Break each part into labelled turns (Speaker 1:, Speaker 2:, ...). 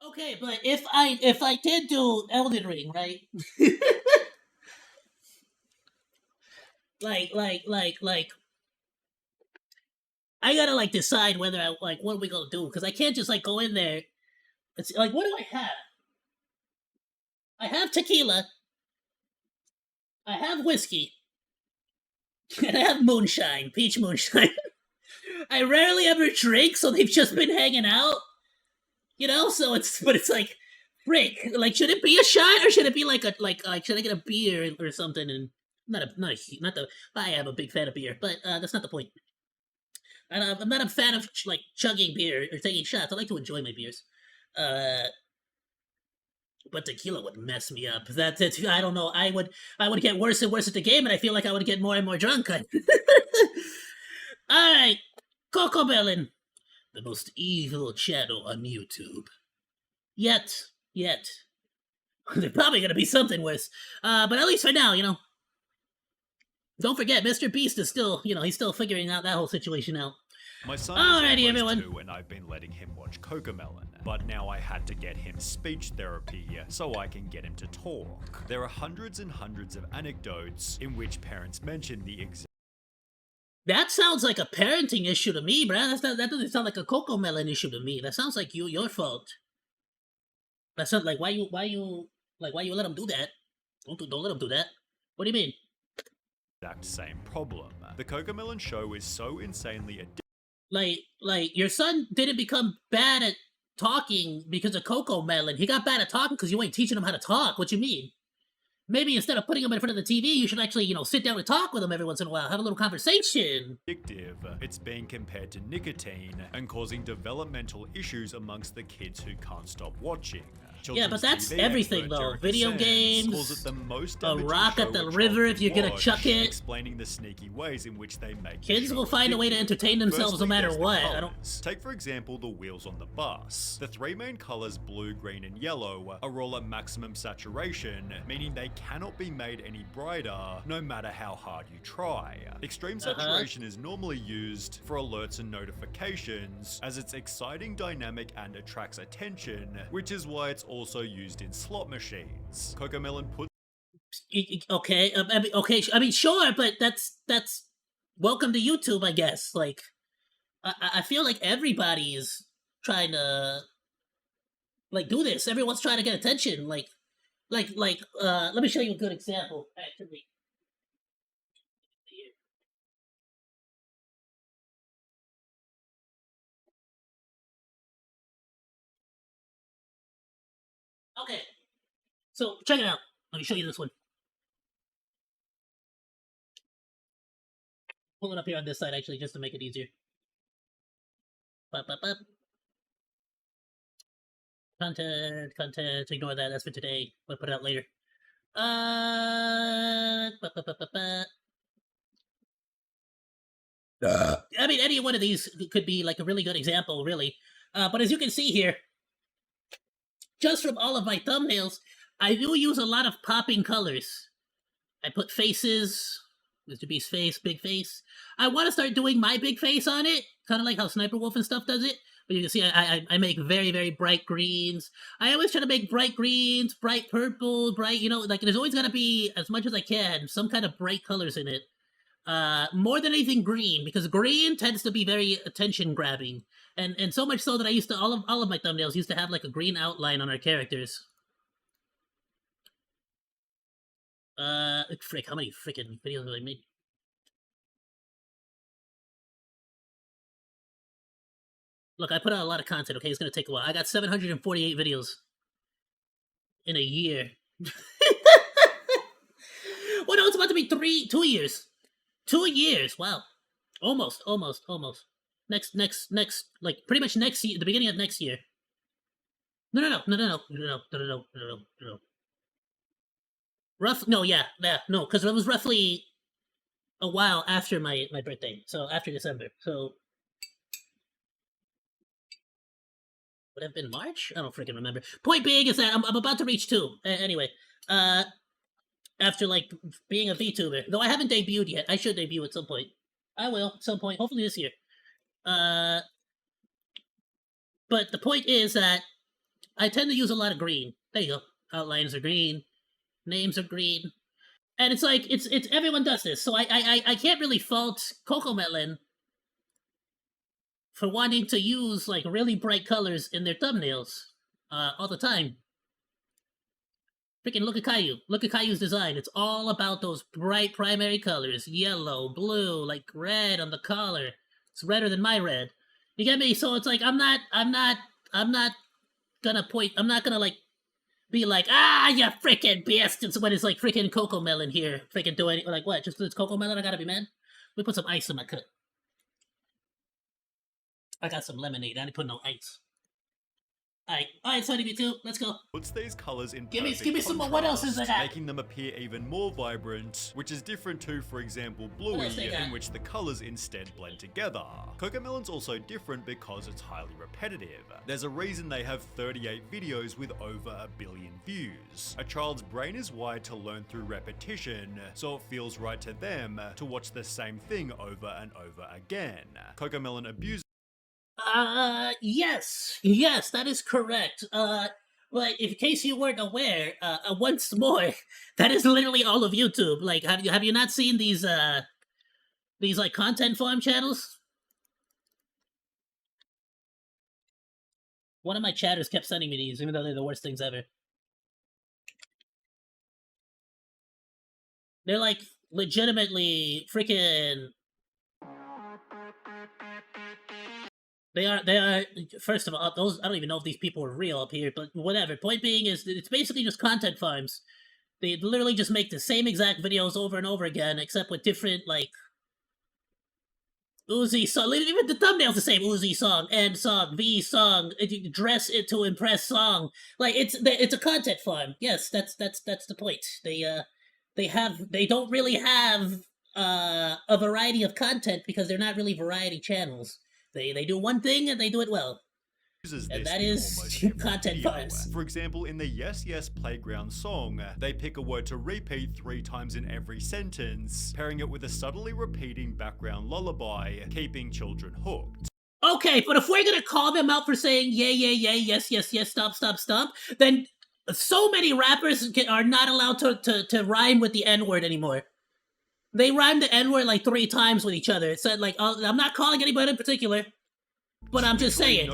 Speaker 1: Okay, but if I did do Elden Ring, right? like I gotta like decide whether I like what are we gonna do because I can't just like go in there. It's like what do I have? I have tequila. I have whiskey. And I have moonshine, peach moonshine. I rarely ever drink, so they've just been hanging out. So it's like, frick. Like, should it be a shot or should it be like should I get a beer or something? And not the. I am a big fan of beer, but that's not the point. And I'm not a fan of like chugging beer or taking shots. I like to enjoy my beers. Uh, but tequila would mess me up. That's I don't know. I would get worse and worse at the game, and I feel like I would get more and more drunk. All right, Coco Melon, the most evil channel on YouTube. Yet. There's probably gonna be something worse. But at least for now, don't forget, Mr. Beast is still, he's still figuring out that whole situation out.
Speaker 2: My son
Speaker 1: Alrighty,
Speaker 2: is
Speaker 1: everyone.
Speaker 2: 2 and I've been letting him watch Cocomelon, but now I had to get him speech therapy so I can get him to talk. There are hundreds and hundreds of anecdotes in which parents mention the exact.
Speaker 1: That sounds like a parenting issue to me, bruh. That doesn't sound like a Coco Melon issue to me. That sounds like your fault. That sounds like why you let him do that? Don't let him do that. What do you mean?
Speaker 2: Exact same problem. The Cocomelon show is so insanely addictive.
Speaker 1: Like your son didn't become bad at talking because of Coco Melon. He got bad at talking because you ain't teaching him how to talk. What you mean? Maybe instead of putting him in front of the TV, you should actually, sit down and talk with him every once in a while, have a little conversation.
Speaker 2: It's being compared to nicotine and causing developmental issues amongst the kids who can't stop watching.
Speaker 1: Yeah, but that's
Speaker 2: TV
Speaker 1: everything though.
Speaker 2: Erica
Speaker 1: Video
Speaker 2: Sands
Speaker 1: games,
Speaker 2: calls it the most
Speaker 1: a
Speaker 2: damaging
Speaker 1: rock
Speaker 2: show
Speaker 1: at the
Speaker 2: a
Speaker 1: river
Speaker 2: child
Speaker 1: if you're
Speaker 2: can
Speaker 1: gonna
Speaker 2: watch,
Speaker 1: chuck it.
Speaker 2: explaining the sneaky ways in which they make the
Speaker 1: Kids
Speaker 2: show
Speaker 1: will find a way to
Speaker 2: addictive.
Speaker 1: entertain themselves
Speaker 2: Firstly,
Speaker 1: no matter
Speaker 2: there's the
Speaker 1: what.
Speaker 2: colours. Take for example the wheels on the bus. The three main colors blue, green and yellow are all at maximum saturation, meaning they cannot be made any brighter no matter how hard you try. Extreme saturation is normally used for alerts and notifications as it's exciting, dynamic and attracts attention, which is why it's also used in slot machines. Cocomelon puts.
Speaker 1: Okay, I mean, sure, but that's welcome to YouTube, I guess. Like, I feel like everybody is trying to like do this. Everyone's trying to get attention. Let me show you a good example. Actually, okay. So check it out. Let me show you this one. Pull it up here on this side, actually, just to make it easier. Bup. Content. Ignore that. That's for today. We'll put it out later. I mean, any one of these could be like a really good example, really. But as you can see here, just from all of my thumbnails, I do use a lot of popping colors. I put faces, Mr. Beast's face, big face. I want to start doing my big face on it, kind of like how Sniper Wolf and stuff does it. But you can see I make very, very bright greens. I always try to make bright greens, bright purple, bright, like there's always got to be, as much as I can, some kind of bright colors in it. More than anything green, because green tends to be very attention grabbing. And so much so that I used to, all of my thumbnails used to have like a green outline on our characters. Frick, how many freaking videos have I made? Look, I put out a lot of content, okay? It's gonna take a while. I got 748 videos in a year. Well, no, it's about to be 2 years. 2 years, wow. Almost. Next, like, pretty much next year, the beginning of next year. No. No, because it was roughly a while after my birthday, so after December. So would have been March? I don't freaking remember. Point being is that I'm about to reach 2. Anyway, after like being a VTuber, though I haven't debuted yet. I should debut at some point. I will at some point, hopefully this year. But the point is that I tend to use a lot of green. There you go. Outlines are green, names are green, and it's like it's everyone does this. So I can't really fault Cocomelon for wanting to use like really bright colors in their thumbnails all the time. Freaking look at Caillou. Look at Caillou's design. It's all about those bright primary colors. Yellow, blue, like red on the collar. It's redder than my red. You get me? So it's like I'm not gonna point. I'm not gonna like be like, ah, you freaking bastards, when it's like freaking Cocomelon here, freaking doing like what? Just 'cause it's Cocomelon, I gotta be mad. Let me put some ice in my cup. I got some lemonade. I didn't put no ice. Alright, Sonny B2, let's go.
Speaker 2: Puts these colors in
Speaker 1: Give me
Speaker 2: perfect
Speaker 1: some more. What else is
Speaker 2: contrast,
Speaker 1: there?
Speaker 2: making them appear even more vibrant, which is different to, for example, Bluey,
Speaker 1: else they got?
Speaker 2: in which the colors instead blend together. Cocomelon's also different because it's highly repetitive. There's a reason they have 38 videos with over 1 billion views. A child's brain is wired to learn through repetition, so it feels right to them to watch the same thing over and over again. Cocomelon abuses
Speaker 1: Yes, that is correct. But in case you weren't aware, once more, that is literally all of YouTube. Like, have you not seen these like content farm channels? One of my chatters kept sending me these, even though they're the worst things ever. They're like legitimately freaking. They are. First of all, those I don't even know if these people are real up here, but whatever. Point being is, it's basically just content farms. They literally just make the same exact videos over and over again, except with different like Uzi song. Even the thumbnail's the same: Uzi song, N song, V song, dress it to impress song. Like it's a content farm. Yes, that's the point. They don't really have a variety of content because they're not really variety channels. They do one thing and they do it well. And that is content farms.
Speaker 2: For example, in the Yes Yes Playground song, they pick a word to repeat 3 times in every sentence, pairing it with a subtly repeating background lullaby, keeping children hooked.
Speaker 1: Okay, but if we're gonna call them out for saying yay, yes, stop, then so many rappers are not allowed to rhyme with the N-word anymore. They rhyme the N-word like 3 times with each other. It said like, I'm not calling anybody in particular, but I'm just saying.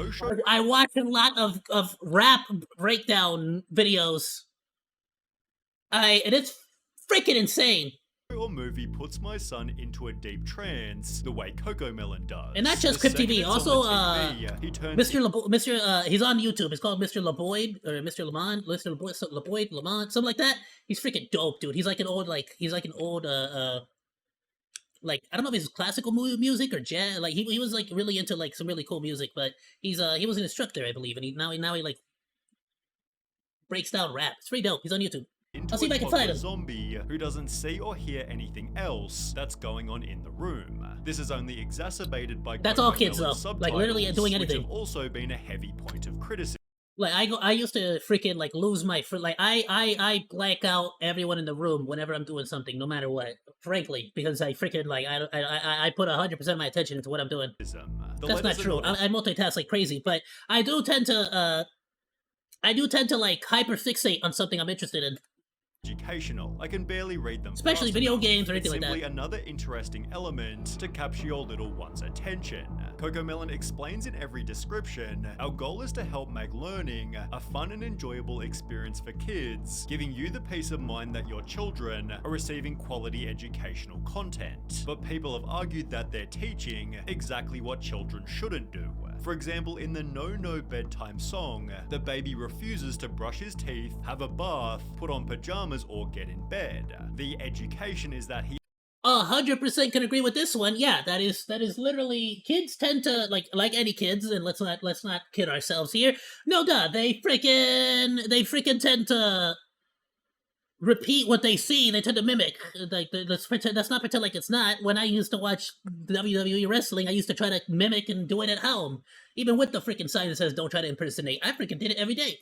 Speaker 1: I watch a lot of rap breakdown videos. And it's freaking insane.
Speaker 2: Or movie puts my son into a deep trance the way Cocomelon does.
Speaker 1: And not just Crip TV, also he's on YouTube. It's called Mr. LeBoyd or Mr. Lamont, LeBoyd Lamont, something like that. He's freaking dope, dude. He's like an old like I don't know if it's classical music or jazz. Like he was like really into like some really cool music, but he was an instructor, I believe, and he now he like breaks down rap. It's pretty dope. He's on YouTube. I'll see if I can find him.
Speaker 2: Zombie who doesn't see or hear anything else that's going on in the room. This is only exacerbated by
Speaker 1: that's all kids though. Like literally doing anything.
Speaker 2: Which have also been a heavy point of criticism.
Speaker 1: Like I used to freaking like lose my like I blank out everyone in the room whenever I'm doing something, no matter what. Frankly, because I freaking like I put 100% of my attention into what I'm doing. That's not true. I multitask like crazy, but I do tend to like hyperfixate on something I'm interested in.
Speaker 2: Educational. I can barely read them.
Speaker 1: Especially video games or anything like that.
Speaker 2: Simply another interesting element to capture your little one's attention. Cocomelon explains in every description, our goal is to help make learning a fun and enjoyable experience for kids, giving you the peace of mind that your children are receiving quality educational content. But people have argued that they're teaching exactly what children shouldn't do. For example, in the No Bedtime song, the baby refuses to brush his teeth, have a bath, put on pajamas, or get in bed. The education is that he
Speaker 1: 100% can agree with this one. Yeah, that is literally kids tend to like any kids, and let's not kid ourselves here. No duh, they freaking tend to repeat what they see. They tend to mimic. Like let's not pretend like it's not. When I used to watch WWE wrestling, I used to try to mimic and do it at home, even with the freaking sign that says "Don't try to impersonate." I freaking did it every day.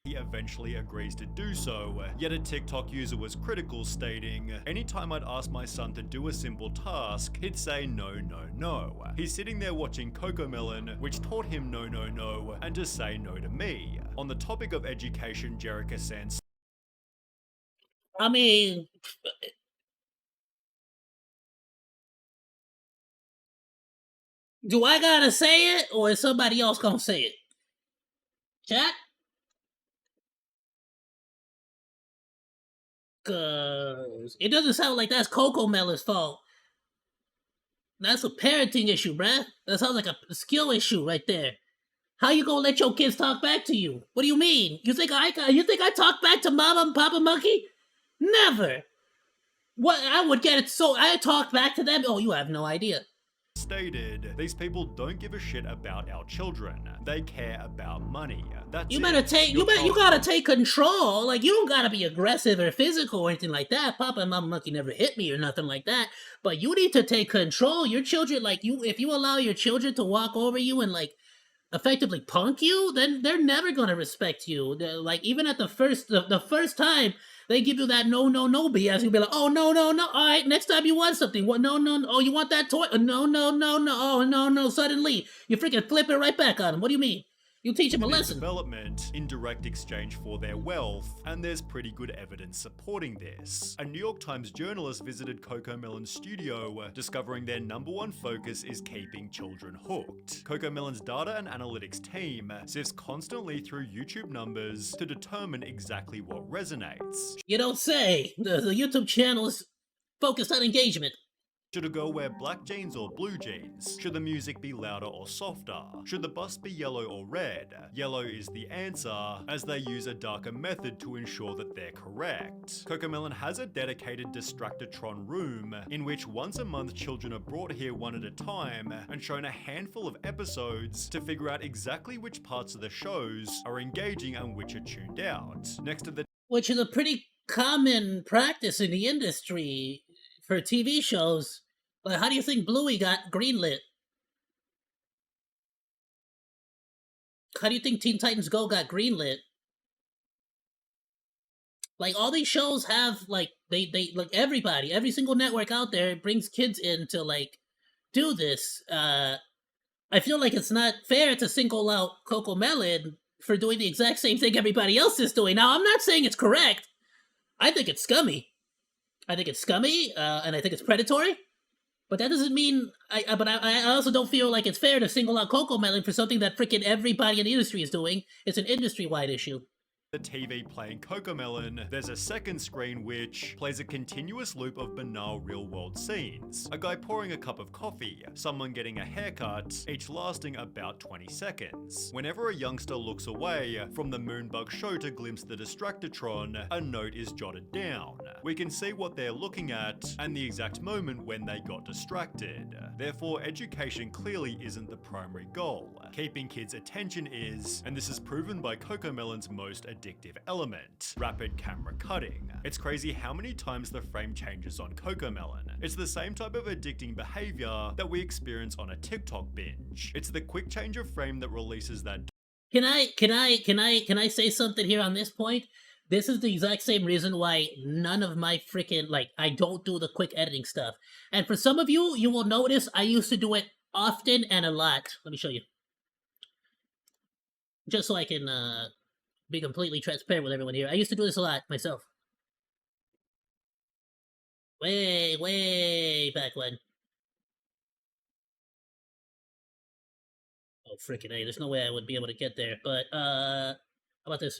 Speaker 2: he eventually agrees to do so, yet a TikTok user was critical, stating, "Anytime I'd ask my son to do a simple task, he'd say no, no, no. He's sitting there watching Cocomelon, which taught him no, no, no, and to say no to me." On the topic of education, Jerica Sands.
Speaker 1: I mean, do I gotta say it, or is somebody else gonna say it? Chat? Cause it doesn't sound like that's Cocomelon's fault. That's a parenting issue, bruh. That sounds like a skill issue right there. How you gonna let your kids talk back to you? What do you mean? You think I talk back to Mama and Papa Monkey? Never. What I would get it so I talk back to them. Oh, you have no idea.
Speaker 2: Stated, "These people don't give a shit about our children. They care about money. That's
Speaker 1: You
Speaker 2: it.
Speaker 1: better take you gotta take control. Like, you don't gotta be aggressive or physical or anything like that. Papa and Mama Monkey never hit me or nothing like that. But you need to take control. Your children, like, if you allow your children to walk over you and like effectively punk you, then they're never gonna respect you. Like, even at the first time they give you that no BS, you'll be like, oh no. All right, next time you want something, what? No. Oh, you want that toy? No. Oh no. Suddenly you freaking flip it right back on them. What do you mean? You teach them a lesson.
Speaker 2: Development in direct exchange for their wealth, and there's pretty good evidence supporting this. A New York Times journalist visited Cocomelon's studio, discovering their #1 focus is keeping children hooked. Cocomelon's data and analytics team sifts constantly through YouTube numbers to determine exactly what resonates.
Speaker 1: You don't say. The YouTube channel is focused on engagement.
Speaker 2: Should a girl wear black jeans or blue jeans? Should the music be louder or softer? Should the bus be yellow or red? Yellow is the answer, as they use a darker method to ensure that they're correct. Cocomelon has a dedicated Distractatron room, in which once a month children are brought here one at a time and shown a handful of episodes to figure out exactly which parts of the shows are engaging and which are tuned out. Next to the
Speaker 1: Which is a pretty common practice in the industry for TV shows. Like, how do you think Bluey got greenlit? How do you think Teen Titans Go got greenlit? Like, all these shows have, like, they like, everybody, every single network out there brings kids in to, like, do this. I feel like it's not fair to single out Cocomelon for doing the exact same thing everybody else is doing. Now, I'm not saying it's correct. I think it's scummy. And I think it's predatory. But that doesn't mean I also don't feel like it's fair to single out Cocomelon for something that freaking everybody in the industry is doing. It's an industry-wide issue.
Speaker 2: The TV playing Cocomelon, there's a second screen which plays a continuous loop of banal real-world scenes. A guy pouring a cup of coffee, someone getting a haircut, each lasting about 20 seconds. Whenever a youngster looks away from the Moonbug show to glimpse the Distractatron, a note is jotted down. We can see what they're looking at and the exact moment when they got distracted. Therefore, education clearly isn't the primary goal. Keeping kids' attention is, and this is proven by Cocomelon's most addictive element, rapid camera cutting. It's crazy how many times the frame changes on Cocomelon. It's the same type of addicting behavior that we experience on a TikTok binge. It's the quick change of frame that releases that.
Speaker 1: Can I say something here on this point? This is the exact same reason why none of my freaking, like, I don't do the quick editing stuff. And for some of you, you will notice I used to do it often and a lot. Let me show you. Just so I can, be completely transparent with everyone here. I used to do this a lot myself. Way back when. Oh, freaking A. There's no way I would be able to get there. But, how about this?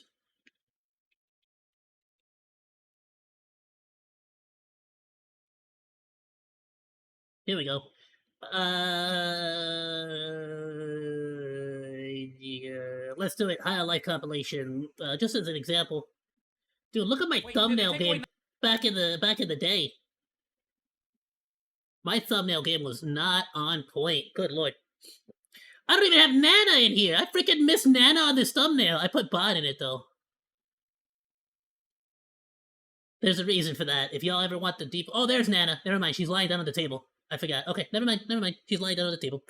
Speaker 1: Here we go. Yeah. Let's do it. Highlight compilation. Just as an example. Dude, look at my thumbnail game back in the day. My thumbnail game was not on point. Good lord. I don't even have Nana in here. I freaking miss Nana on this thumbnail. I put Bot in it though. There's a reason for that. If y'all ever want the deep... Oh, there's Nana. Never mind. She's lying down on the table. I forgot. Okay, never mind. She's lying down on the table.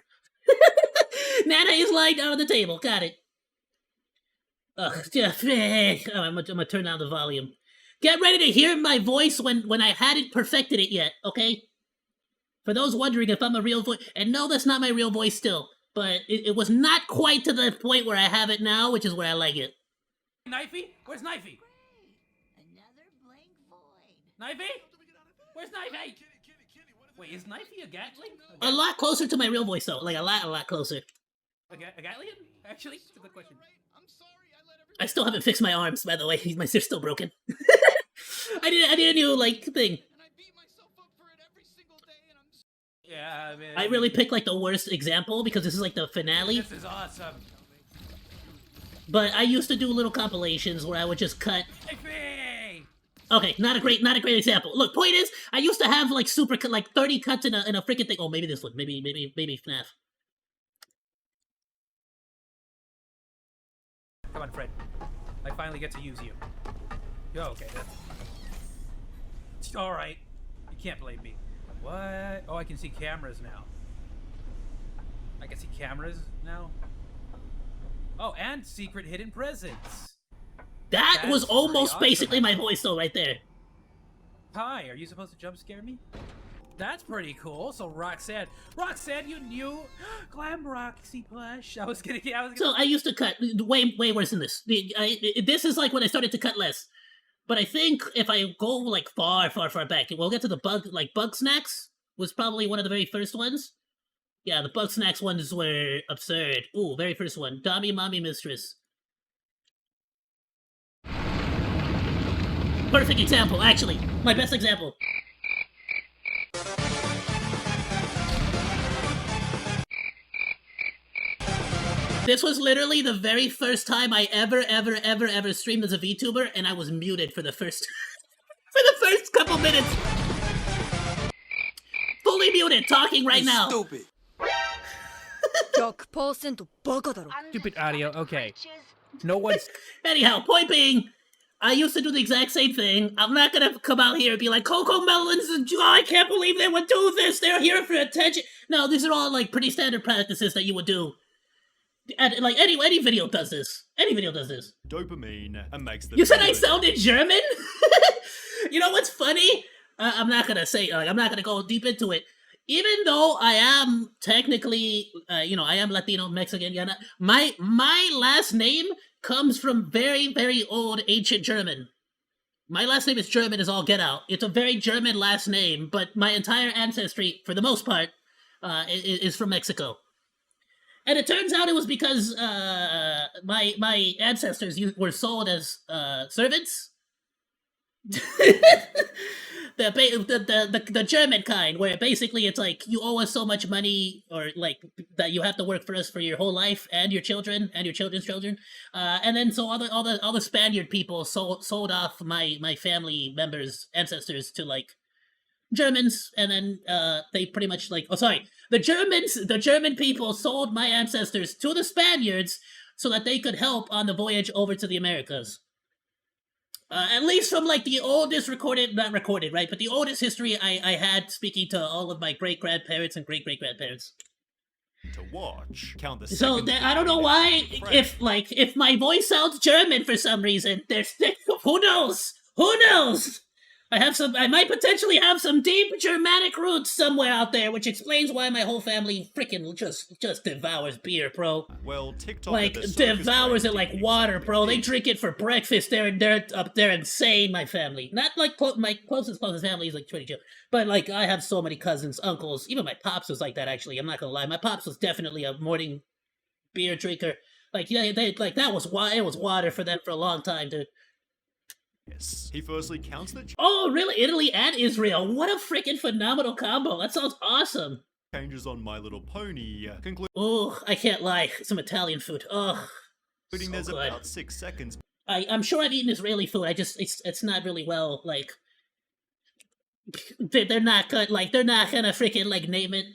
Speaker 1: Nana is lying down on the table. Got it. Ugh, yeah, I'm gonna turn down the volume. Get ready to hear my voice when I hadn't perfected it yet, okay? For those wondering if I'm a real voice, and no, that's not my real voice still, but it was not quite to the point where I have it now, which is where I like it.
Speaker 3: Knifey? Where's Knifey?
Speaker 4: Another blank void.
Speaker 3: Knifey? Where's Knifey? Wait, is Knifey a Gatling?
Speaker 1: A lot closer to my real voice, though. Like, a lot closer.
Speaker 3: A Gatlian? Actually, it's a good question.
Speaker 1: I still haven't fixed my arms, by the way. My they're still broken. I need a new, like, thing.
Speaker 3: Yeah, I mean...
Speaker 1: I really picked, like, the worst example, because this is, like, the finale.
Speaker 3: This is awesome.
Speaker 1: But I used to do little compilations where I would just cut...
Speaker 3: Knifey!
Speaker 1: Okay, not a great example. Look, point is, I used to have, like, 30 cuts in a freaking thing. Oh, maybe this one. Maybe FNAF.
Speaker 3: Come on, Fred. I finally get to use you. Yo, okay, that's... Alright. You can't blame me. What? Oh, I can see cameras now. I can see cameras now? Oh, and secret hidden presents.
Speaker 1: That
Speaker 3: That's
Speaker 1: was almost
Speaker 3: pretty awesome.
Speaker 1: basically my voice, though, right there.
Speaker 3: Hi, are you supposed to jump scare me? That's pretty cool. So Roxanne, you knew Glam Roxy plush. I was gonna.
Speaker 1: So I used to cut way worse than this. This is like when I started to cut less. But I think if I go like far back, we'll get to the bug snacks was probably one of the very first ones. Yeah, the bug snacks ones were absurd. Ooh, very first one, Dommy Mommy Mistress. Perfect example, actually, my best example. This was literally the very first time I ever streamed as a VTuber, and I was muted for the first couple minutes. Fully muted, talking right now.
Speaker 5: Stupid.
Speaker 4: 100% バカだろ。
Speaker 3: Stupid audio. Okay. No one's.
Speaker 1: Anyhow, point being, I used to do the exact same thing. I'm not gonna come out here and be like, Coco Melons, I can't believe they would do this. They're here for attention. No, these are all like pretty standard practices that you would do. And, like, any video does this. Any video does this.
Speaker 2: Dopamine and makes the
Speaker 1: You said I
Speaker 2: video-
Speaker 1: sounded German? You know what's funny? I'm not gonna say, I'm not gonna go deep into it. Even though I am technically, I am Latino, Mexican, my last name comes from very old ancient German. My last name is German as all get out. It's a very German last name, but my entire ancestry, for the most part, is from Mexico. And it turns out it was because my ancestors were sold as servants. the German kind, where basically it's like you owe us so much money, or like that you have to work for us for your whole life and your children and your children's children. And then so all the Spaniard people sold off my family members' ancestors to like Germans, and then they pretty much like the German people sold my ancestors to the Spaniards so that they could help on the voyage over to the Americas. At least from like the oldest not recorded, right? But the oldest history I had speaking to all of my great grandparents and great grandparents.
Speaker 2: to watch. Count the
Speaker 1: So
Speaker 2: seconds
Speaker 1: I don't know why if my voice sounds German for some reason. Who knows? Who knows? I might potentially have some deep Germanic roots somewhere out there, which explains why my whole family freaking just devours beer, bro.
Speaker 2: Well, TikTok
Speaker 1: Like
Speaker 2: are the
Speaker 1: devours
Speaker 2: circus
Speaker 1: it like
Speaker 2: brand
Speaker 1: water, bro. They
Speaker 2: example.
Speaker 1: drink it for breakfast. They're insane. My family, not like my closest family is like pretty chill, but like I have so many cousins, uncles. Even my pops was like that. Actually, I'm not gonna lie. My pops was definitely a morning beer drinker. Like they like that was why it was water for them for a long time, dude.
Speaker 2: Yes. He firstly counts the
Speaker 1: Oh, really? Italy and Israel. What a freaking phenomenal combo. That sounds awesome.
Speaker 2: changes on My Little Pony, concluding
Speaker 1: Oh, I can't lie. Some Italian food. Oh, so
Speaker 2: there's
Speaker 1: good.
Speaker 2: about 6 seconds
Speaker 1: I'm sure I've eaten Israeli food. It's not really well, like, they're not good. Like, they're not gonna freaking, like, name it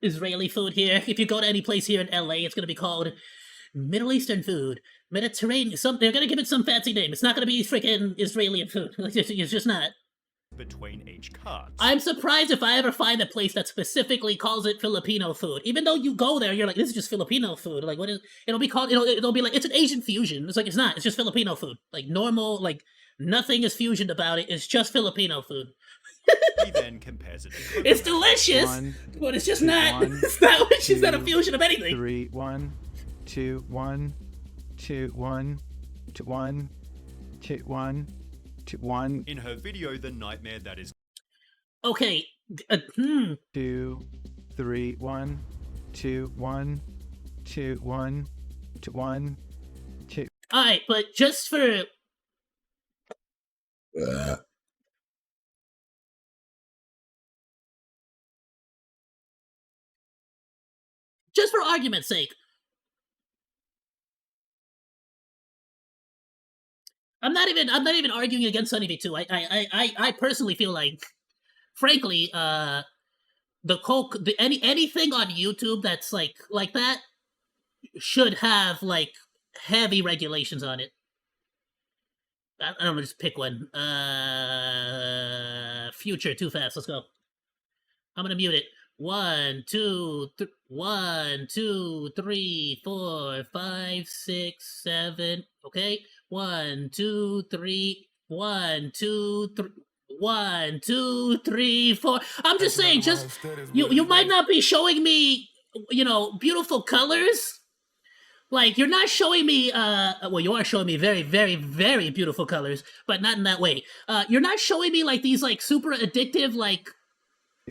Speaker 1: Israeli food here. If you go to any place here in LA, it's gonna be called Middle Eastern food. Mediterranean. They're gonna give it some fancy name. It's not gonna be freaking Israeli food. It's just not.
Speaker 2: between each cut.
Speaker 1: I'm surprised if I ever find a place that specifically calls it Filipino food. Even though you go there, you're like, this is just Filipino food. Like, what is? It'll be called. It'll be like it's an Asian fusion. It's like it's not. It's just Filipino food. Like normal. Like nothing is fusioned about it. It's just Filipino food.
Speaker 2: He then compares it to
Speaker 1: It's delicious, but it's just not. It's not. It's not a fusion of anything.
Speaker 5: 3, 1, 2, 1, 2, 1, 2, 1, 2, 1, 2, 1.
Speaker 2: In her video, The Nightmare That Is
Speaker 1: Okay.
Speaker 5: 2, 3, 1, 2, 1, 2, 1, 2, 1, 2.
Speaker 1: All right, but just for. Just for argument's sake, I'm not even arguing against Sunny V2. I personally feel like, frankly, anything on YouTube that's like that should have like heavy regulations on it. I don't know, just pick one. Future, too fast. Let's go. I'm gonna mute it. 1, 2, 3, 4, 5, 6, 7. Okay. 1, 2, 3. 1, 2, 3. 1, 2, 3, 4. I'm just saying, just you might not be showing me, beautiful colors. Like you're not showing me. Well, you are showing me very, very, very beautiful colors, but not in that way. You're not showing me like these like super addictive like.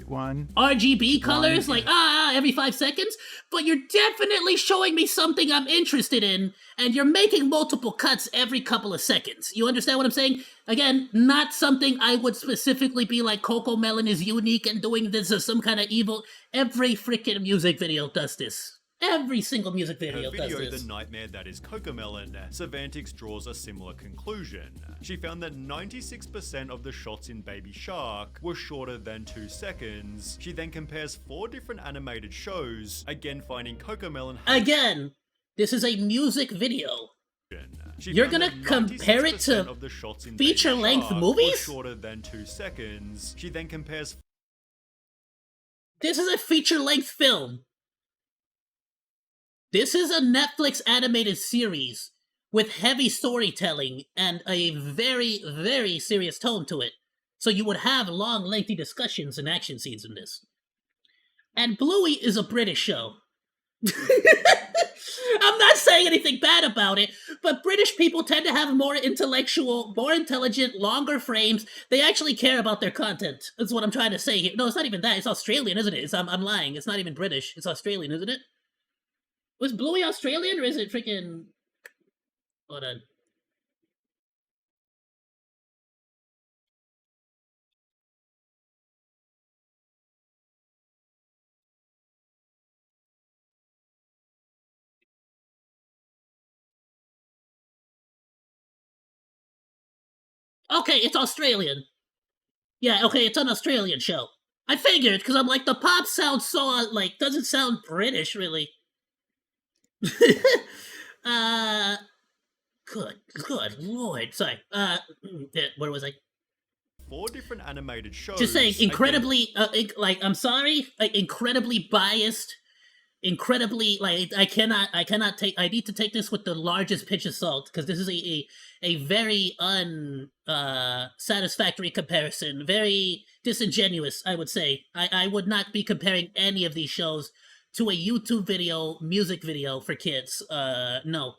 Speaker 5: 1
Speaker 1: RGB colors, like every 5 seconds, but you're definitely showing me something I'm interested in, and you're making multiple cuts every couple of seconds. You understand what I'm saying? Again, not something I would specifically be like Coco Melon is unique and doing this as some kind of evil. Every freaking music video does this. Every single music video
Speaker 2: her
Speaker 1: does
Speaker 2: video,
Speaker 1: this.
Speaker 2: The Nightmare That Is Cocomelon, Savantix draws a similar conclusion. She found that 96% of the shots in Baby Shark were shorter than 2 seconds. She then compares 4 different animated shows, again finding Cocomelon.
Speaker 1: Again, this is a music video. You're gonna compare it to
Speaker 2: of the shots in
Speaker 1: feature-length
Speaker 2: Baby Shark
Speaker 1: movies?
Speaker 2: were shorter than 2 seconds. She then compares.
Speaker 1: This is a feature-length film. This is a Netflix animated series with heavy storytelling and a very, very serious tone to it. So you would have long, lengthy discussions and action scenes in this. And Bluey is a British show. I'm not saying anything bad about it, but British people tend to have more intellectual, more intelligent, longer frames. They actually care about their content. That's what I'm trying to say here. No, it's not even that. It's Australian, isn't it? I'm lying. It's not even British. It's Australian, isn't it? Was Bluey Australian, or is it freaking... Hold on. Okay, it's Australian. Yeah, okay, it's an Australian show. I figured, because I'm like, the pop sounds so, like, doesn't sound British, really. Good lord. Sorry. Where was I?
Speaker 2: 4 different animated shows.
Speaker 1: Just saying, incredibly, I'm sorry, like, incredibly biased, incredibly, like, I need to take this with the largest pinch of salt, because this is a very unsatisfactory comparison, very disingenuous, I would say. I would not be comparing any of these shows to a YouTube video, music video for kids. No.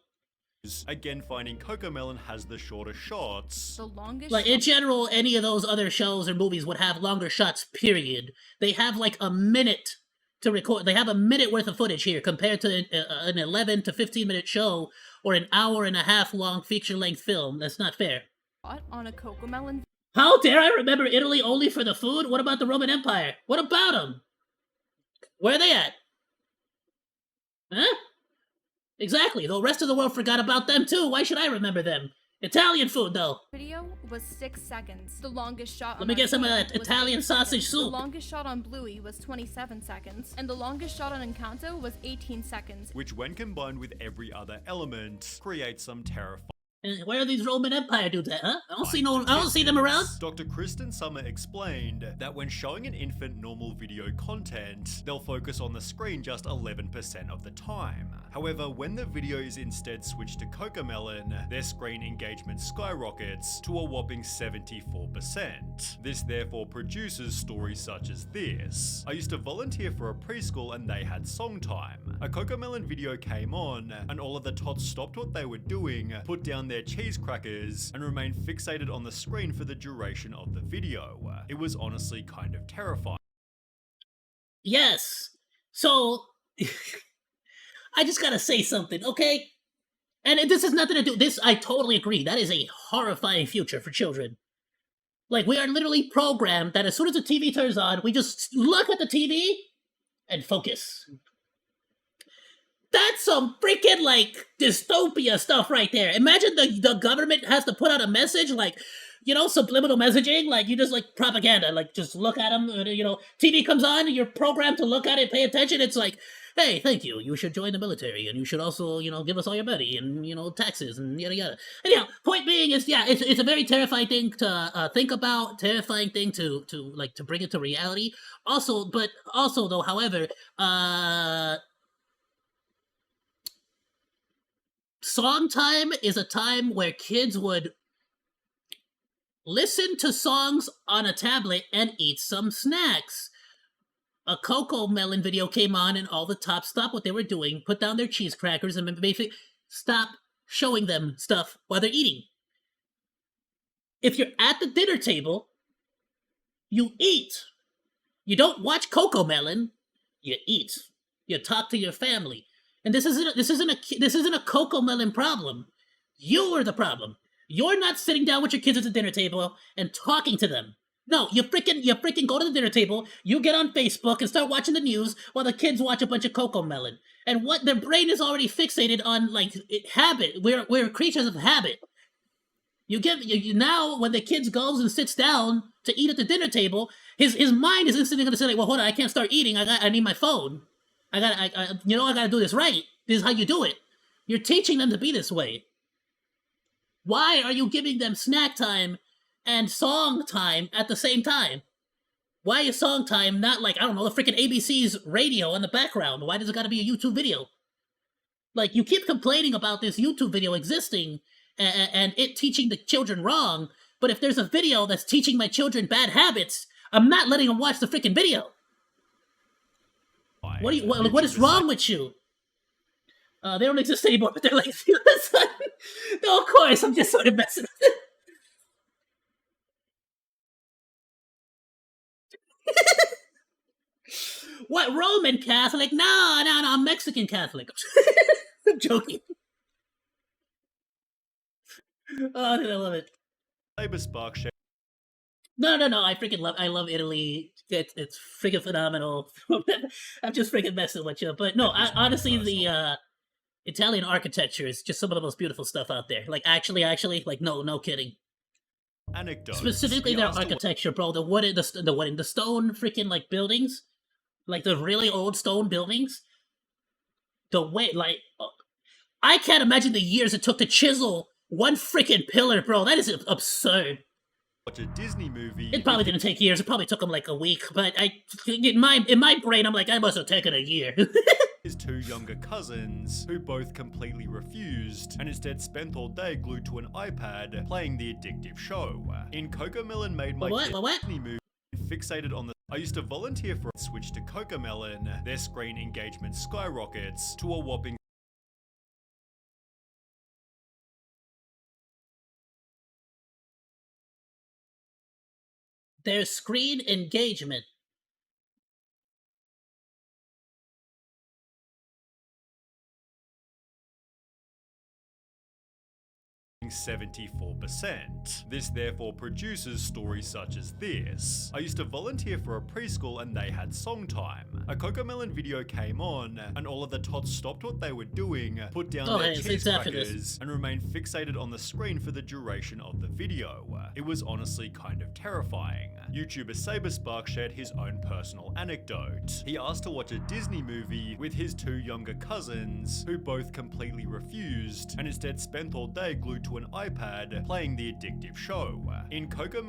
Speaker 2: Again, finding Cocomelon has the shorter shots.
Speaker 4: The longest.
Speaker 1: Like, in general, any of those other shows or movies would have longer shots, period. They have, like, a minute to record. They have a minute worth of footage here compared to an 11 to 15-minute show or an hour and a half long feature-length film. That's not fair.
Speaker 4: On a Cocomelon.
Speaker 1: How dare I remember Italy only for the food? What about the Roman Empire? What about them? Where are they at? Huh? Exactly. The rest of the world forgot about them too. Why should I remember them? Italian food, though.
Speaker 4: Video was 6 seconds. The longest shot.
Speaker 1: Let me get some of that Italian sausage soup.
Speaker 4: The longest shot on Bluey was 27 seconds, and the longest shot on Encanto was 18 seconds.
Speaker 2: Which, when combined with every other element, creates some terrifying.
Speaker 1: And where are these Roman Empire dudes at, huh? I don't see them around.
Speaker 2: Dr. Kristen Summer explained that when showing an infant normal video content, they'll focus on the screen just 11% of the time. However, when the video is instead switched to Cocomelon, their screen engagement skyrockets to a whopping 74%. This therefore produces stories such as this. I used to volunteer for a preschool and they had song time. A Cocomelon video came on, and all of the tots stopped what they were doing, put down their cheese crackers, and remained fixated on the screen for the duration of the video. It was honestly kind of terrifying.
Speaker 1: Yes. So, I just gotta say something, okay? And this has nothing to do. This, I totally agree. That is a horrifying future for children. Like, we are literally programmed that as soon as the TV turns on, we just look at the TV and focus. That's some freaking, like, dystopia stuff right there. Imagine the government has to put out a message, like, you know, subliminal messaging, like, you just, like, propaganda, like, just look at them, you know, TV comes on, you're programmed to look at it, pay attention, it's like, hey, thank you, you should join the military, and you should also, you know, give us all your money, and, you know, taxes, and yada yada. Anyhow, point being is, yeah, it's a very terrifying thing to think about, terrifying thing to bring it to reality. Also, though, however, song time is a time where kids would listen to songs on a tablet and eat some snacks. A Cocomelon video came on and all the tots stopped what they were doing, put down their cheese crackers, and basically stop showing them stuff while they're eating. If you're at the dinner table, you eat. You don't watch Cocomelon, you eat. You talk to your family. And this isn't a Cocomelon problem. You're the problem. You're not sitting down with your kids at the dinner table and talking to them. No, you freaking go to the dinner table, you get on Facebook and start watching the news while the kids watch a bunch of Cocomelon. And what their brain is already fixated on, like, habit. We're creatures of habit. You now when the kid goes and sits down to eat at the dinner table, his mind is instantly going to say, like, well, hold on, I can't start eating. I need my phone. I gotta do this right. This is how you do it. You're teaching them to be this way. Why are you giving them snack time and song time at the same time? Why is song time not like, I don't know, the freaking ABC's radio in the background? Why does it gotta be a YouTube video? Like, you keep complaining about this YouTube video existing and it teaching the children wrong, but if there's a video that's teaching my children bad habits, I'm not letting them watch the freaking video. What is wrong with you? They don't exist anymore, but they're like, no, of course, I'm just sort of messing with it. What, Roman Catholic? No, I'm Mexican Catholic. I'm joking. Oh, I love it. No, I love Italy. It's freaking phenomenal. I'm just freaking messing with you. But no, honestly, the Italian architecture is just some of the most beautiful stuff out there. Like, actually, like, no kidding.
Speaker 2: Anecdotes.
Speaker 1: Specifically their architecture, bro. The wood, the stone freaking, like, buildings. Like, the really old stone buildings. The way, like, I can't imagine the years it took to chisel one freaking pillar, bro. That is absurd.
Speaker 2: Watch a Disney movie.
Speaker 1: It probably didn't take years. It probably took them like a week. But in my brain, I'm like, I must have taken a year.
Speaker 2: His two younger cousins, who both completely refused and instead spent all day glued to an iPad playing the addictive show. In Cocomelon Made My Kid Disney movie, fixated on the. I used to volunteer for a switch to Cocomelon. Their screen engagement skyrockets to a whopping.
Speaker 1: Their screen engagement.
Speaker 2: 74%. This therefore produces stories such as this. I used to volunteer for a preschool and they had song time. A Cocomelon video came on and all of the tots stopped what they were doing, put down their cheese crackers, and remained fixated on the screen for the duration of the video. It was honestly kind of terrifying. YouTuber Saberspark shared his own personal anecdote. He asked to watch a Disney movie with his two younger cousins, who both completely refused and instead spent all day glued to to an iPad playing the addictive show. In Coco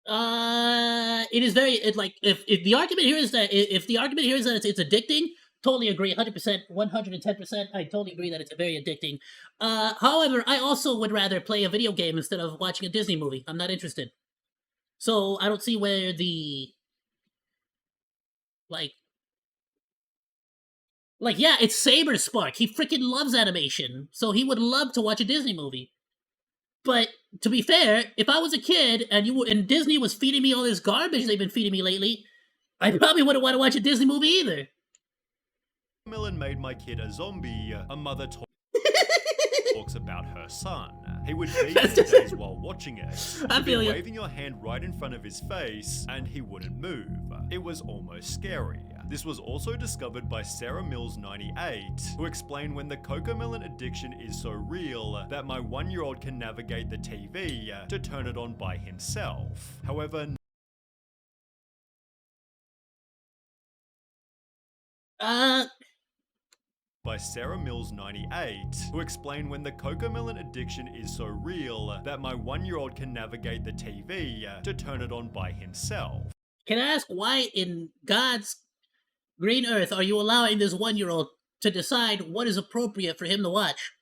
Speaker 1: It is very if the argument here is that it's addicting, totally agree, 100%, 110%. I totally agree that it's very addicting. However, I also would rather play a video game instead of watching a Disney movie. I'm not interested. So I don't see where the yeah, it's Saber Spark. He freaking loves animation, so he would love to watch a Disney movie. But to be fair, if I was a kid and Disney was feeding me all this garbage they've been feeding me lately, I probably wouldn't want to watch a Disney movie either.
Speaker 2: Millen made my kid a zombie, a mother talks about her son. He would feed his days while watching it.
Speaker 1: I
Speaker 2: You'd be
Speaker 1: feel you.
Speaker 2: waving your hand right in front of his face, and he wouldn't move. It was almost scary. This was also discovered by Sarah Mills 98, who explained when the Cocomelon addiction is so real that my 1-year-old can navigate the TV to turn it on by himself. However, by Sarah Mills 98, who explained when the Cocomelon addiction is so real that my 1-year-old can navigate the TV to turn it on by himself.
Speaker 1: Can I ask why in God's green earth are you allowing this 1-year-old to decide what is appropriate for him to watch?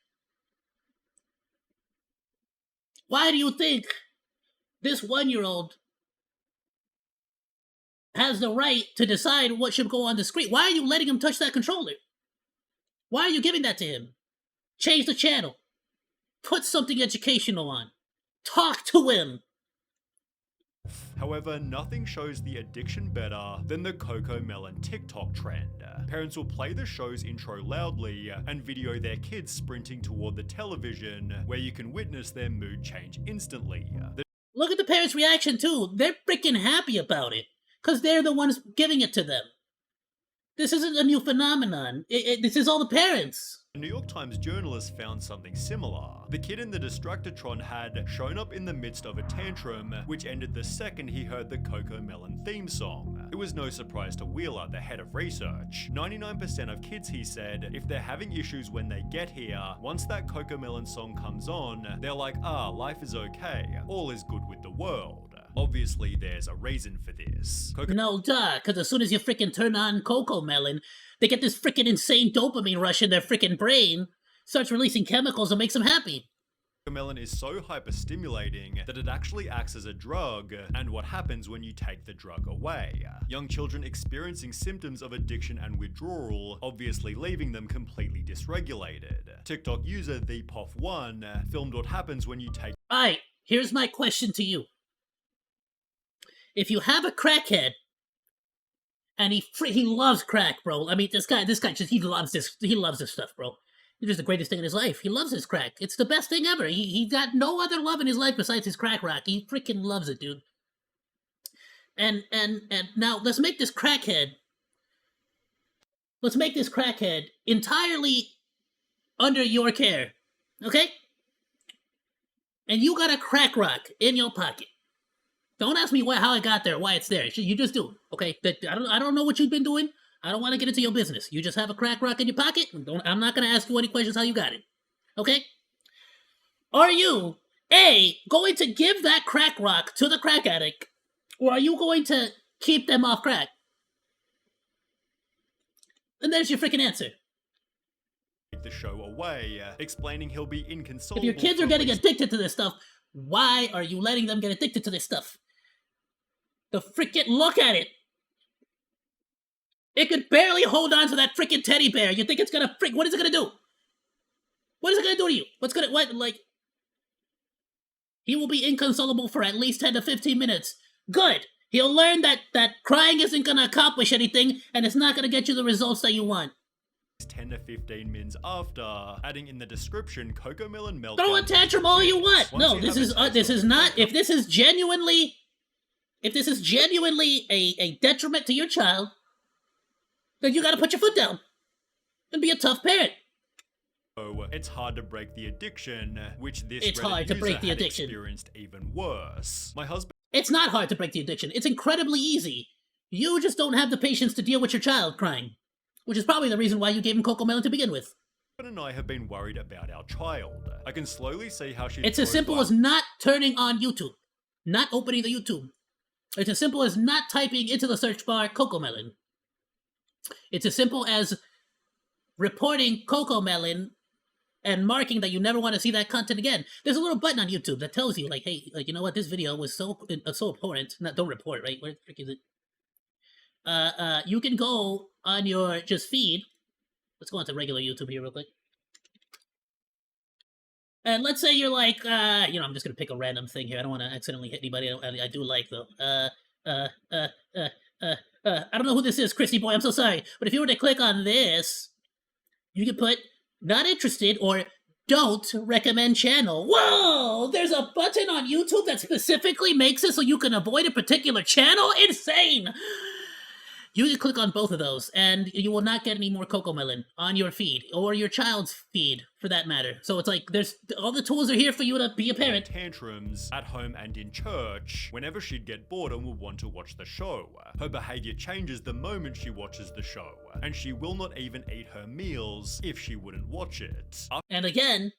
Speaker 1: Why do you think this 1-year-old has the right to decide what should go on the screen? Why are you letting him touch that controller? Why are you giving that to him? Change the channel. Put something educational on. Talk to him.
Speaker 2: However, nothing shows the addiction better than the Cocomelon TikTok trend. Parents will play the show's intro loudly and video their kids sprinting toward the television, where you can witness their mood change instantly.
Speaker 1: Look at the parents' reaction too. They're freaking happy about it, because they're the ones giving it to them. This isn't a new phenomenon. This is all the parents.
Speaker 2: A New York Times journalist found something similar. The kid in the Distractatron had shown up in the midst of a tantrum, which ended the second he heard the Cocomelon theme song. It was no surprise to Wheeler, the head of research. 99% of kids, he said, if they're having issues when they get here, once that Cocomelon song comes on, they're like, life is okay, all is good with the world. Obviously, there's a reason for this.
Speaker 1: No, duh, because as soon as you freaking turn on Cocomelon, they get this freaking insane dopamine rush in their freaking brain, starts releasing chemicals that makes them happy.
Speaker 2: Cocomelon is so hyper-stimulating that it actually acts as a drug, and what happens when you take the drug away. Young children experiencing symptoms of addiction and withdrawal, obviously leaving them completely dysregulated. TikTok user ThePof1 filmed what happens when you take.
Speaker 1: Alright, here's my question to you. If you have a crackhead, and he loves crack, bro. I mean, this guy just, he loves this stuff, bro. It's just the greatest thing in his life. He loves his crack. It's the best thing ever. He got no other love in his life besides his crack rock. He freaking loves it, dude. And now let's make this crackhead entirely under your care, okay? And you got a crack rock in your pocket. Don't ask me how I got there, why it's there. You just do, okay? I don't know what you've been doing. I don't want to get into your business. You just have a crack rock in your pocket. I'm not going to ask you any questions how you got it, okay? Are you, A, going to give that crack rock to the crack addict, or are you going to keep them off crack? And there's your freaking answer.
Speaker 2: The show away, explaining he'll be inconsolable.
Speaker 1: If your kids are getting addicted to this stuff, why are you letting them get addicted to this stuff? The freaking look at it. It could barely hold on to that freaking teddy bear. You think it's gonna what is it gonna do? What is it gonna do to you? He will be inconsolable for at least 10 to 15 minutes. Good. He'll learn that crying isn't gonna accomplish anything, and it's not gonna get you the results that you want.
Speaker 2: 10 to 15 mins after, adding in the description Cocomelon meltdown.
Speaker 1: Throw a tantrum all you want. No, this is not. If this is genuinely a detriment to your child, then you got to put your foot down and be a tough parent.
Speaker 2: So it's hard to break the addiction, which this
Speaker 1: It's
Speaker 2: Reddit
Speaker 1: hard to
Speaker 2: user
Speaker 1: break the
Speaker 2: had
Speaker 1: addiction.
Speaker 2: experienced even worse. My husband.
Speaker 1: It's not hard to break the addiction. It's incredibly easy. You just don't have the patience to deal with your child crying, which is probably the reason why you gave him Cocomelon to begin with.
Speaker 2: and I have been worried about our child. I can slowly see how she.
Speaker 1: It's as simple as not turning on YouTube, not opening the YouTube. It's as simple as not typing into the search bar Cocomelon. It's as simple as reporting Cocomelon and marking that you never want to see that content again. There's a little button on YouTube that tells you, like, hey, like, you know what, this video was so important. Not don't report, right? Where the frick is it? You can go on your just feed. Let's go on to regular YouTube here real quick. And let's say you're like, I'm just gonna pick a random thing here. I don't want to accidentally hit anybody. I do like though. I don't know who this is, Christy boy. I'm so sorry. But if you were to click on this, you can put not interested or don't recommend channel. Whoa! There's a button on YouTube that specifically makes it so you can avoid a particular channel? Insane! You can click on both of those, and you will not get any more Cocomelon on your feed, or your child's feed, for that matter. So it's like, there's all the tools are here for you to be a parent.
Speaker 2: Tantrums at home and in church whenever she'd get bored and would want to watch the show. Her behavior changes the moment she watches the show, and she will not even eat her meals if she wouldn't watch it.
Speaker 1: And again,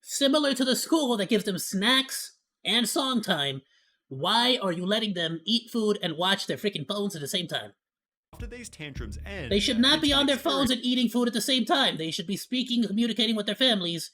Speaker 1: similar to the school that gives them snacks and song time, why are you letting them eat food and watch their freaking phones at the same time?
Speaker 2: After these tantrums end,
Speaker 1: they should not be on their phones and eating food at the same time. They should be speaking, communicating with their families.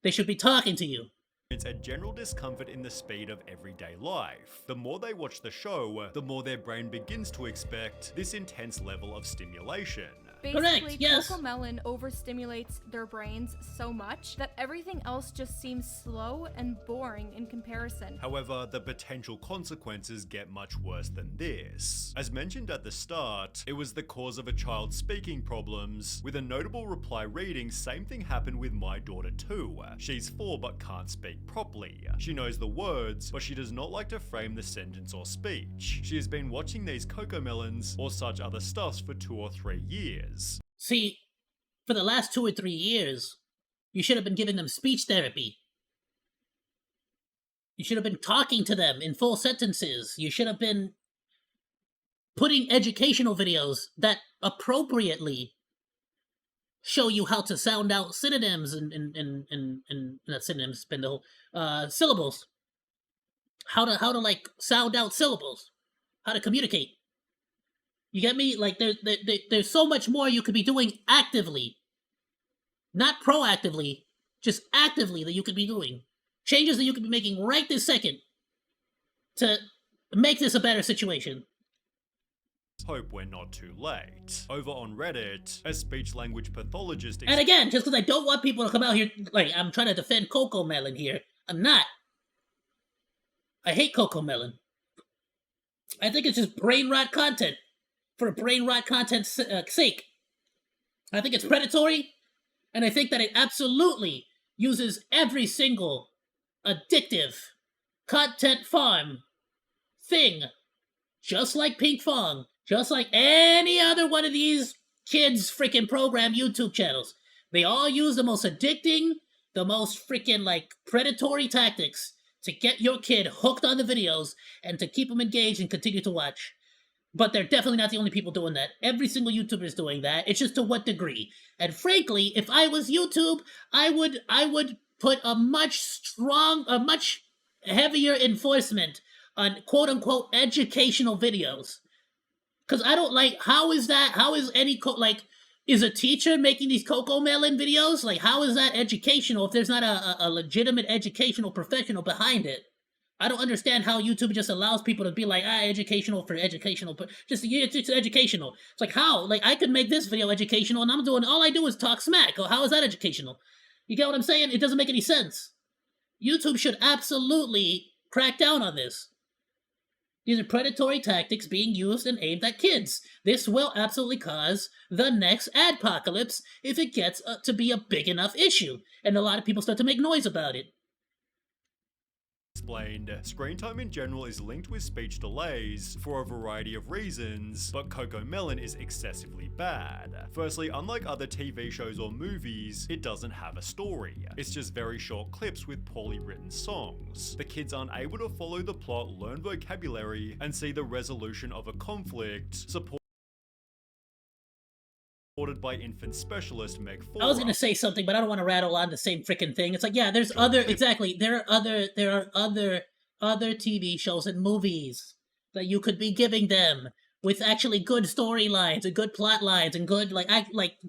Speaker 1: They should be talking to you.
Speaker 2: It's a general discomfort in the speed of everyday life. The more they watch the show, the more their brain begins to expect this intense level of stimulation.
Speaker 4: Basically,
Speaker 1: Correct, yes.
Speaker 4: Cocomelon overstimulates their brains so much that everything else just seems slow and boring in comparison.
Speaker 2: However, the potential consequences get much worse than this. As mentioned at the start, it was the cause of a child's speaking problems, with a notable reply reading, "Same thing happened with my daughter too. She's 4 but can't speak properly. She knows the words, but she does not like to frame the sentence or speech. She has been watching these Cocomelons or such other stuffs for 2 or 3 years.
Speaker 1: See, for the last 2 or 3 years, you should have been giving them speech therapy. You should have been talking to them in full sentences. You should have been putting educational videos that appropriately show you how to sound out synonyms and not synonyms, spindle, syllables. How to like sound out syllables. How to communicate. You get me? Like, there's so much more you could be doing actively. Not proactively, just actively that you could be doing. Changes that you could be making right this second to make this a better situation.
Speaker 2: Hope we're not too late. Over on Reddit, a speech-language pathologist...
Speaker 1: And again, just because I don't want people to come out here, like, I'm trying to defend Cocomelon here. I'm not. I hate Cocomelon. I think it's just brain rot content. For brain rot content's sake. I think it's predatory, and I think that it absolutely uses every single addictive content farm thing, just like Pink Fong, just like any other one of these kids' freaking program YouTube channels. They all use the most addicting, the most freaking like predatory tactics to get your kid hooked on the videos and to keep them engaged and continue to watch. But they're definitely not the only people doing that. Every single YouTuber is doing that. It's just to what degree. And frankly, if I was YouTube, I would put a much heavier enforcement on quote-unquote educational videos. Because I don't like, how is a teacher making these Cocomelon videos? Like, how is that educational if there's not a legitimate educational professional behind it? I don't understand how YouTube just allows people to be like, educational for educational, but just it's educational. It's like, how? Like, I could make this video educational, and all I do is talk smack. Oh, how is that educational? You get what I'm saying? It doesn't make any sense. YouTube should absolutely crack down on this. These are predatory tactics being used and aimed at kids. This will absolutely cause the next adpocalypse if it gets to be a big enough issue, and a lot of people start to make noise about it.
Speaker 2: Explained, screen time in general is linked with speech delays for a variety of reasons, but Cocomelon is excessively bad. Firstly, unlike other TV shows or movies, it doesn't have a story. It's just very short clips with poorly written songs. The kids aren't able to follow the plot, learn vocabulary, and see the resolution of a conflict, support Supported by infant specialist Meg
Speaker 1: I was
Speaker 2: Fora.
Speaker 1: gonna say something, but I don't want to rattle on the same freaking thing. It's like, yeah, there's other, exactly. There are other TV shows and movies that you could be giving them with actually good storylines and good plot lines and good like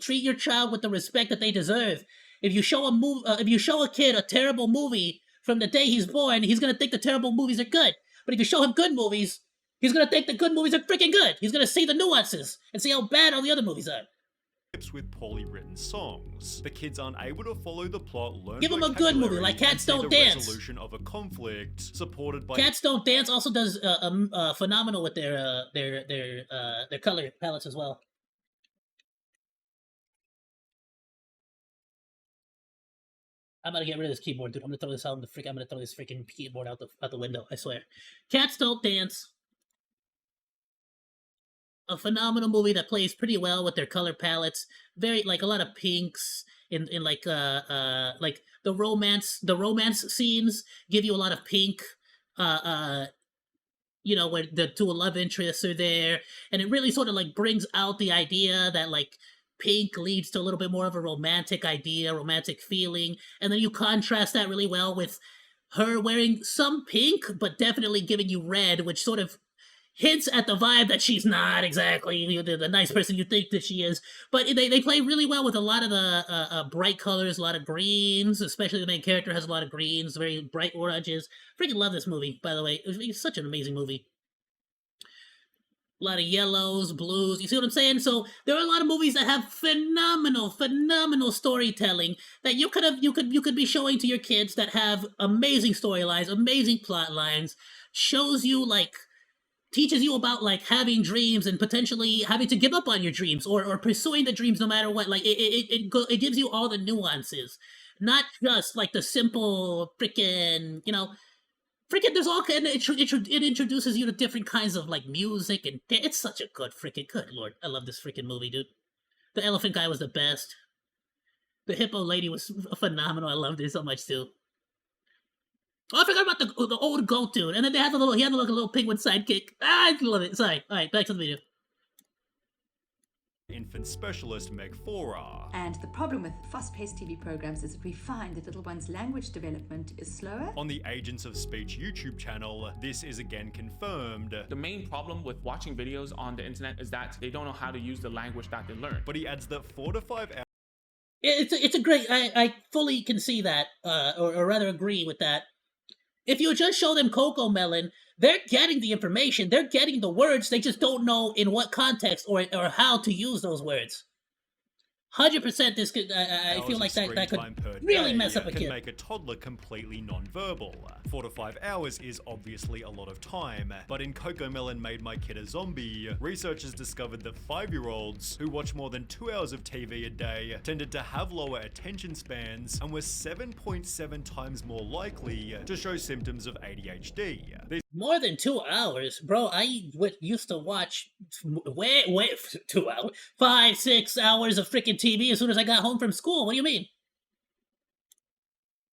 Speaker 1: treat your child with the respect that they deserve. If you show if you show a kid a terrible movie from the day he's born, he's gonna think the terrible movies are good. But if you show him good movies, he's gonna think the good movies are freaking good. He's gonna see the nuances and see how bad all the other movies are.
Speaker 2: With poorly written songs. The kids aren't able to follow the plot, learn
Speaker 1: Give them a good movie, like Cats Don't Dance.
Speaker 2: Resolution of a conflict, supported by
Speaker 1: Cats Don't Dance also does phenomenal with their color palettes as well. I'm gonna get rid of this keyboard, dude. I'm gonna throw this out in the freak. I'm gonna throw this freaking keyboard out the window. I swear. Cats Don't Dance. A phenomenal movie that plays pretty well with their color palettes. Very like a lot of pinks in like the romance scenes give you a lot of pink. You know, where the two love interests are there, and it really sort of like brings out the idea that like pink leads to a little bit more of a romantic idea, romantic feeling, and then you contrast that really well with her wearing some pink, but definitely giving you red, which sort of hints at the vibe that she's not exactly the nice person you think that she is. But they play really well with a lot of the bright colors, a lot of greens, especially the main character has a lot of greens, very bright oranges. Freaking love this movie, by the way. It's such an amazing movie. A lot of yellows, blues, you see what I'm saying? So there are a lot of movies that have phenomenal storytelling that you could be showing to your kids that have amazing storylines, amazing plot lines, shows you like teaches you about like having dreams and potentially having to give up on your dreams or pursuing the dreams no matter what. Like it gives you all the nuances, not just like the simple freaking, you know, freaking. There's all kind of it introduces you to different kinds of like music and it's such a good freaking good lord. I love this freaking movie, dude. The elephant guy was the best. The hippo lady was phenomenal. I loved it so much too. Oh, I forgot about the old goat dude, and then he had a little penguin sidekick. Ah, I love it. Sorry. All right, back to the video.
Speaker 2: infant specialist Meg Fora.
Speaker 6: And the problem with fast-paced TV programs is that we find that little one's language development is slower.
Speaker 2: On the Agents of Speech YouTube channel, this is again confirmed.
Speaker 7: The main problem with watching videos on the internet is that they don't know how to use the language that they learn.
Speaker 2: But he adds that 4 to 5 hours.
Speaker 1: It's a great. I fully can see that, or rather agree with that. If you just show them Coco Melon, they're getting the information, they're getting the words, they just don't know in what context or how to use those words. 100% this could, I feel like that could really mess up a kid.
Speaker 2: Can make a toddler completely non-verbal. 4 to 5 hours is obviously a lot of time, but in Coco Melon Made My Kid a Zombie, researchers discovered that 5-year-olds who watch more than 2 hours of TV a day tended to have lower attention spans and were 7.7 times more likely to show symptoms of ADHD.
Speaker 1: More than 2 hours? Bro, I used to watch 2 hours? 5-6 hours of freaking TV as soon as I got home from school. What do you mean?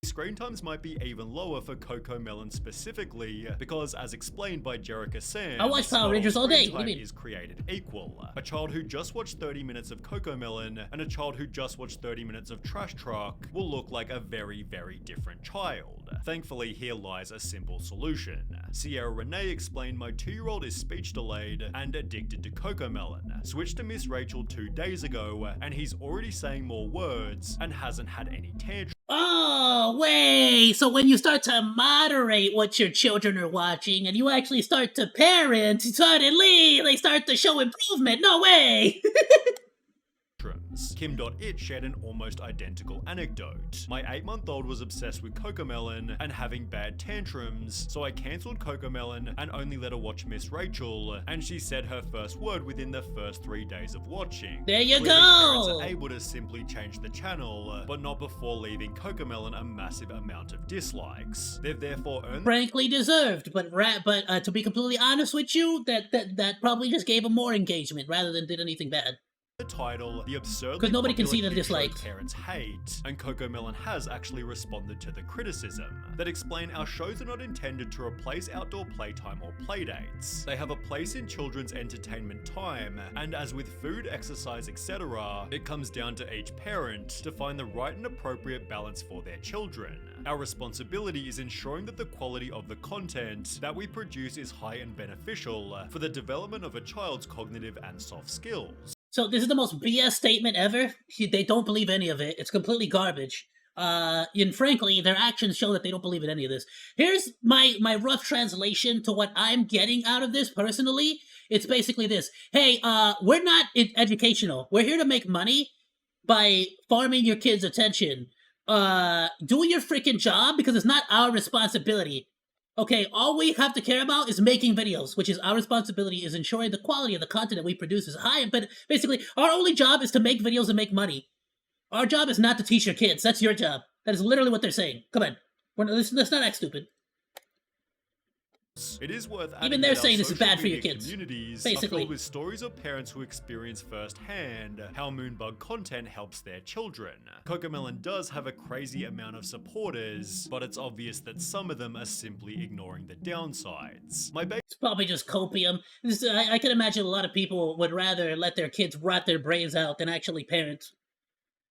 Speaker 2: Screen times might be even lower for Coco Melon specifically, because as explained by Jerica Sam,
Speaker 1: I watch Power Rangers all day. What do you mean?
Speaker 2: Is created equal. A child who just watched 30 minutes of Coco Melon and a child who just watched 30 minutes of Trash Truck will look like a very, very different child. Thankfully, here lies a simple solution. Sierra Renee explained my 2-year-old is speech delayed and addicted to Coco Melon. Switched to Miss Rachel 2 days ago, and he's already saying more words and hasn't had any tantrums.
Speaker 1: Oh, wait! So when you start to moderate what your children are watching and you actually start to parent, suddenly they start to show improvement. No way!
Speaker 2: Kim.it shared an almost identical anecdote. My 8-month-old was obsessed with Coco Melon and having bad tantrums, so I cancelled Coco Melon and only let her watch Miss Rachel, and she said her first word within the first 3 days of watching.
Speaker 1: There you
Speaker 2: Clearly,
Speaker 1: go!
Speaker 2: Parents are able to simply change the channel, but not before leaving Coco Melon a massive amount of dislikes. They've therefore earned
Speaker 1: frankly deserved, but to be completely honest with you, that probably just gave him more engagement rather than did anything bad.
Speaker 2: The title, the absurdly
Speaker 1: 'Cause nobody can
Speaker 2: popular
Speaker 1: see the
Speaker 2: kid show
Speaker 1: dislikes.
Speaker 2: parents hate, and CoComelon has actually responded to the criticism that explain our shows are not intended to replace outdoor playtime or playdates. They have a place in children's entertainment time, and as with food, exercise, etc., it comes down to each parent to find the right and appropriate balance for their children. Our responsibility is ensuring that the quality of the content that we produce is high and beneficial for the development of a child's cognitive and soft skills.
Speaker 1: So this is the most BS statement ever. They don't believe any of it. It's completely garbage. And frankly, their actions show that they don't believe in any of this. Here's my rough translation to what I'm getting out of this personally. It's basically this. Hey, we're not educational. We're here to make money by farming your kids' attention. Do your freaking job because it's not our responsibility. Okay, all we have to care about is making videos, which is our responsibility, is ensuring the quality of the content that we produce is high. But basically, our only job is to make videos and make money. Our job is not to teach your kids. That's your job. That is literally what they're saying. Come on. Let's not act stupid.
Speaker 2: It is worth adding
Speaker 1: Even they're
Speaker 2: that our
Speaker 1: saying this is
Speaker 2: social
Speaker 1: bad for your
Speaker 2: media
Speaker 1: kids.
Speaker 2: Communities
Speaker 1: Basically.
Speaker 2: are filled with stories of parents who experience firsthand how Moonbug content helps their children. CoComelon does have a crazy amount of supporters, but it's obvious that some of them are simply ignoring the downsides. My
Speaker 1: It's probably just copium. I can imagine a lot of people would rather let their kids rot their brains out than actually parent.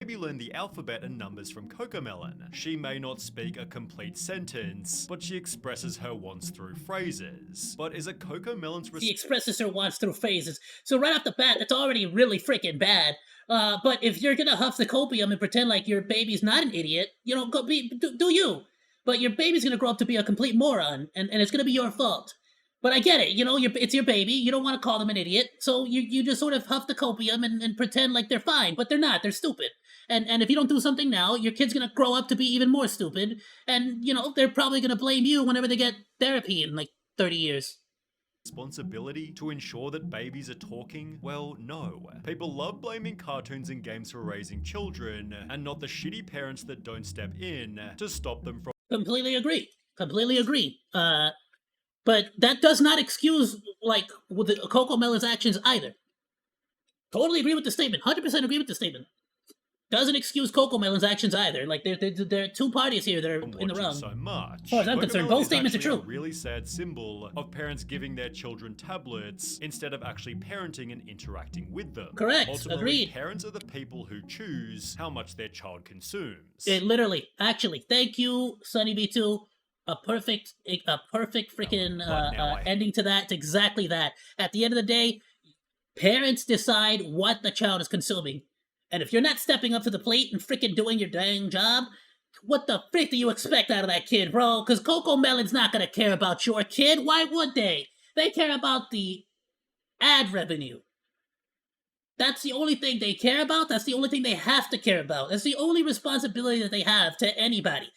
Speaker 2: baby learned the alphabet and numbers from CoComelon. She may not speak a complete sentence, but she expresses her wants through phrases. But is it CoComelon's
Speaker 1: She expresses her wants through phases. So right off the bat, that's already really freaking bad. But if you're gonna huff the copium and pretend like your baby's not an idiot, you know, do you. But your baby's gonna grow up to be a complete moron, and it's gonna be your fault. But I get it, you know, it's your baby, you don't want to call them an idiot, so you just sort of huff the copium and pretend like they're fine, but they're not, they're stupid. And if you don't do something now, your kid's gonna grow up to be even more stupid, and, you know, they're probably gonna blame you whenever they get therapy in, like, 30 years.
Speaker 2: Responsibility to ensure that babies are talking? Well, no. People love blaming cartoons and games for raising children, and not the shitty parents that don't step in to stop them from
Speaker 1: Completely agree. But that does not excuse, like, with the CoComelon's actions either. Totally agree with the statement. 100% agree with the statement. Doesn't excuse CoComelon's actions either. Like, there are two parties here that are in the wrong.
Speaker 2: so much.
Speaker 1: As far as I'm concerned,
Speaker 2: CoComelon
Speaker 1: both
Speaker 2: is
Speaker 1: statements are
Speaker 2: actually
Speaker 1: true.
Speaker 2: a really sad symbol of parents giving their children tablets instead of actually parenting and interacting with them.
Speaker 1: Correct.
Speaker 2: Ultimately,
Speaker 1: Agreed.
Speaker 2: parents are the people who choose how much their child consumes.
Speaker 1: It literally, actually, thank you, Sunny B2. A perfect freaking
Speaker 2: But now
Speaker 1: ending to that. It's exactly that. At the end of the day, parents decide what the child is consuming. And if you're not stepping up to the plate and freaking doing your dang job, what the frick do you expect out of that kid, bro? Because CoComelon's not going to care about your kid. Why would they? They care about the ad revenue. That's the only thing they care about. That's the only thing they have to care about. That's the only responsibility that they have to anybody.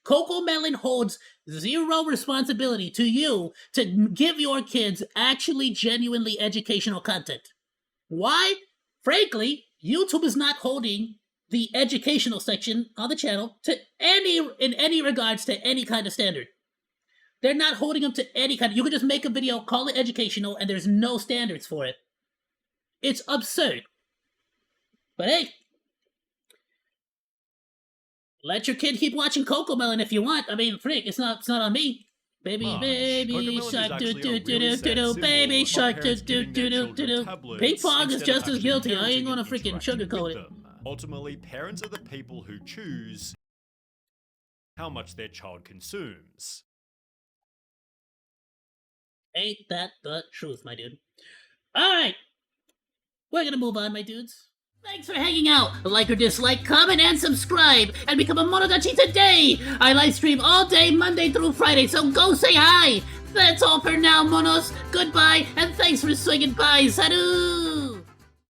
Speaker 1: CoComelon holds zero responsibility to you to give your kids actually genuinely educational content. Why? Frankly, YouTube is not holding the educational section on the channel in any regards to any kind of standard. They're not holding them to any kind of... You can just make a video, call it educational, and there's no standards for it. It's absurd. But hey, let your kid keep watching CoComelon if you want. I mean, frick, it's not on me. Baby
Speaker 2: CoComelon
Speaker 1: shark,
Speaker 2: is
Speaker 1: do
Speaker 2: actually
Speaker 1: do
Speaker 2: a
Speaker 1: do
Speaker 2: really
Speaker 1: do
Speaker 2: sad
Speaker 1: do do,
Speaker 2: symbol
Speaker 1: baby
Speaker 2: of
Speaker 1: shark, do
Speaker 2: parents
Speaker 1: do
Speaker 2: giving
Speaker 1: do
Speaker 2: their
Speaker 1: do do
Speaker 2: children
Speaker 1: do.
Speaker 2: tablets
Speaker 1: Ping pong is
Speaker 2: instead of
Speaker 1: just as
Speaker 2: actually
Speaker 1: guilty. I ain't
Speaker 2: parenting
Speaker 1: gonna
Speaker 2: and
Speaker 1: freaking
Speaker 2: interacting
Speaker 1: sugarcoat
Speaker 2: with
Speaker 1: it.
Speaker 2: them. Ultimately, parents are the people who choose how much their child consumes.
Speaker 1: Ain't that the truth, my dude? Alright, we're gonna move on, my dudes. Thanks for hanging out. Like or dislike, comment, and subscribe, and become a Monodachi today! I live stream all day, Monday through Friday, so go say hi! That's all for now, Monos. Goodbye, and thanks for swinging by. Salut!